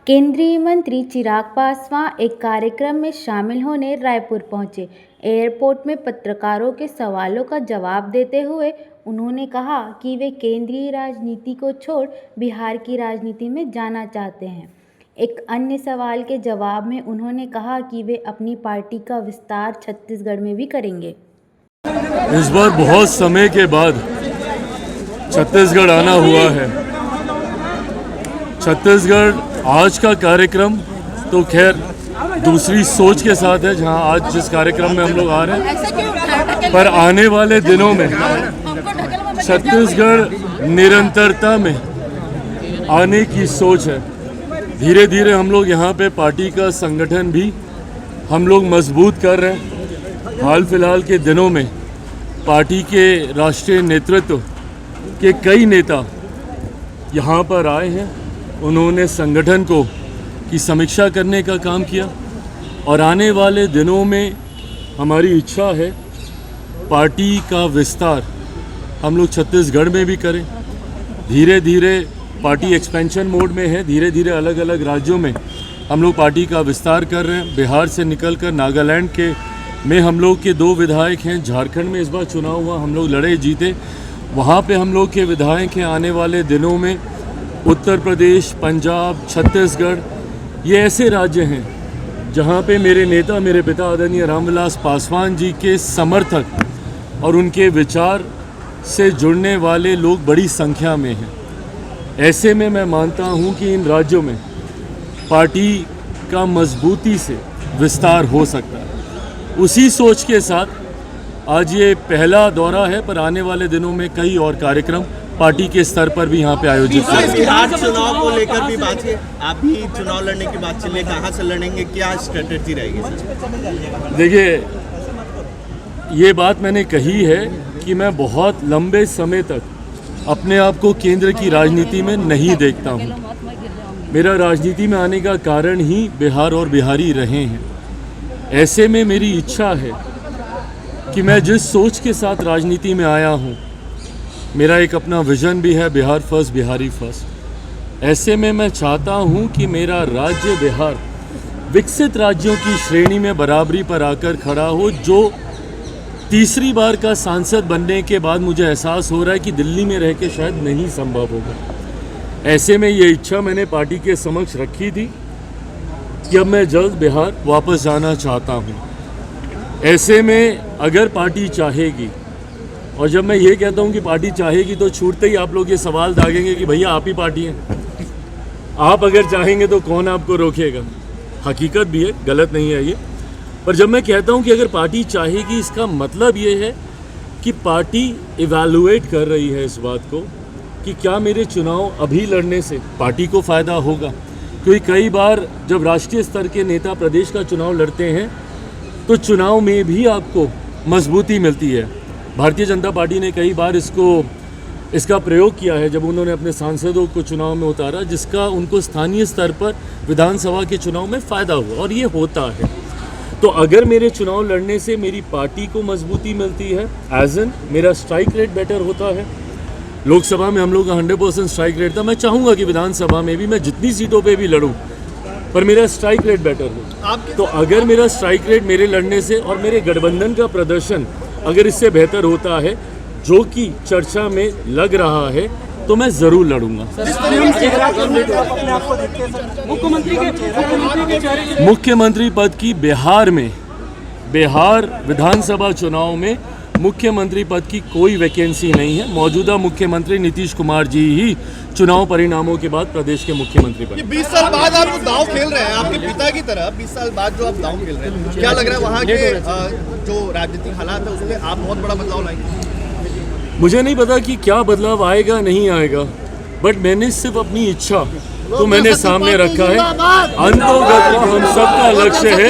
केंद्रीय मंत्री चिराग पासवान एक कार्यक्रम में शामिल होने रायपुर पहुंचे। एयरपोर्ट में पत्रकारों के सवालों का जवाब देते हुए उन्होंने कहा कि वे केंद्रीय राजनीति को छोड़ बिहार की राजनीति में जाना चाहते हैं। एक अन्य सवाल के जवाब में उन्होंने कहा कि वे अपनी पार्टी का विस्तार छत्तीसगढ़ में भी करेंगे। इस बार बहुत समय के बाद छत्तीसगढ़ आना हुआ है। छत्तीसगढ़ आज का कार्यक्रम तो खैर दूसरी सोच के साथ है, जहां आज जिस कार्यक्रम में हम लोग आ रहे हैं, पर आने वाले दिनों में छत्तीसगढ़ निरंतरता में आने की सोच है। धीरे धीरे हम लोग यहाँ पे पार्टी का संगठन भी हम लोग मजबूत कर रहे हैं। हाल फिलहाल के दिनों में पार्टी के राष्ट्रीय नेतृत्व के कई नेता यहाँ पर आए हैं। उन्होंने संगठन को की समीक्षा करने का काम किया और आने वाले दिनों में हमारी इच्छा है पार्टी का विस्तार हम लोग छत्तीसगढ़ में भी करें। धीरे धीरे पार्टी एक्सपेंशन मोड में है। धीरे धीरे अलग अलग राज्यों में हम लोग पार्टी का विस्तार कर रहे हैं। बिहार से निकलकर नागालैंड के में हम लोग के 2 विधायक हैं। झारखंड में इस बार चुनाव हुआ, हम लोग लड़े जीते, वहाँ पे हम लोग के विधायक हैं। आने वाले दिनों में उत्तर प्रदेश, पंजाब, छत्तीसगढ़, ये ऐसे राज्य हैं जहाँ पे मेरे नेता, मेरे पिता आदरणीय रामविलास पासवान जी के समर्थक और उनके विचार से जुड़ने वाले लोग बड़ी संख्या में हैं। ऐसे में मैं मानता हूँ कि इन राज्यों में पार्टी का मजबूती से विस्तार हो सकता है। उसी सोच के साथ आज ये पहला दौरा है, पर आने वाले दिनों में कई और कार्यक्रम पार्टी के स्तर पर भी यहाँ पे आयोजित करेंगे। बिहार चुनाव को लेकर भी बात है, आप भी चुनाव लड़ने की बात चल रही है, कहाँ से लड़ेंगे, क्या स्ट्रेटेजी रहेगी? देखिए, ये बात मैंने कही है कि मैं बहुत लंबे समय तक अपने आप को केंद्र की राजनीति में नहीं देखता हूँ। मेरा राजनीति में आने का कारण ही बिहार और बिहारी रहे हैं। ऐसे में मेरी इच्छा है कि मैं जिस सोच के साथ राजनीति में आया हूँ, मेरा एक अपना विजन भी है, बिहार फर्स्ट, बिहारी फर्स्ट। ऐसे में मैं चाहता हूँ कि मेरा राज्य बिहार विकसित राज्यों की श्रेणी में बराबरी पर आकर खड़ा हो। जो तीसरी बार का सांसद बनने के बाद मुझे एहसास हो रहा है कि दिल्ली में रह के शायद नहीं संभव होगा। ऐसे में ये इच्छा मैंने पार्टी के समक्ष रखी थी कि अब मैं जल्द बिहार वापस जाना चाहता हूँ। ऐसे में अगर पार्टी चाहेगी, और जब मैं ये कहता हूँ कि पार्टी चाहेगी तो छूटते ही आप लोग ये सवाल दागेंगे कि भैया आप ही पार्टी हैं, आप अगर चाहेंगे तो कौन आपको रोकेगा। हकीकत भी है, गलत नहीं है ये। पर जब मैं कहता हूँ कि अगर पार्टी चाहेगी, इसका मतलब ये है कि पार्टी इवैल्यूएट कर रही है इस बात को कि क्या मेरे चुनाव अभी लड़ने से पार्टी को फ़ायदा होगा। क्योंकि कई बार जब राष्ट्रीय स्तर के नेता प्रदेश का चुनाव लड़ते हैं तो चुनाव में भी आपको मजबूती मिलती है। भारतीय जनता पार्टी ने कई बार इसका प्रयोग किया है जब उन्होंने अपने सांसदों को चुनाव में उतारा, जिसका उनको स्थानीय स्तर पर विधानसभा के चुनाव में फ़ायदा हुआ, और ये होता है। तो अगर मेरे चुनाव लड़ने से मेरी पार्टी को मजबूती मिलती है, एज एन मेरा स्ट्राइक रेट बेटर होता है। लोकसभा में हम लोग का 100% स्ट्राइक रेट था। मैं चाहूँगा कि विधानसभा में भी मैं जितनी सीटों पर भी लड़ूँ, पर मेरा स्ट्राइक रेट बेटर हो। तो अगर मेरा स्ट्राइक रेट मेरे लड़ने से और मेरे गठबंधन का प्रदर्शन अगर इससे बेहतर होता है, जो कि चर्चा में लग रहा है, तो मैं ज़रूर लड़ूंगा। मुख्यमंत्री पद की बिहार विधानसभा चुनाव में मुख्यमंत्री पद की कोई वैकेंसी नहीं है। मौजूदा मुख्यमंत्री नीतीश कुमार जी ही चुनाव परिणामों के बाद प्रदेश के मुख्यमंत्री बने। 20 साल बाद आप दांव खेल रहे हैं, आपके पिता की तरह 20 साल बाद जो आप दांव खेल रहे हैं, क्या लग रहा है वहाँ के जो राजनीतिक हालात है उसमें आप बहुत बड़ा बदलाव लाएंगे? मुझे नहीं पता कि क्या बदलाव आएगा नहीं आएगा, बट मैंने सिर्फ अपनी इच्छा तो मैंने सामने रखा है। अंतोगत हम सबका लक्ष्य है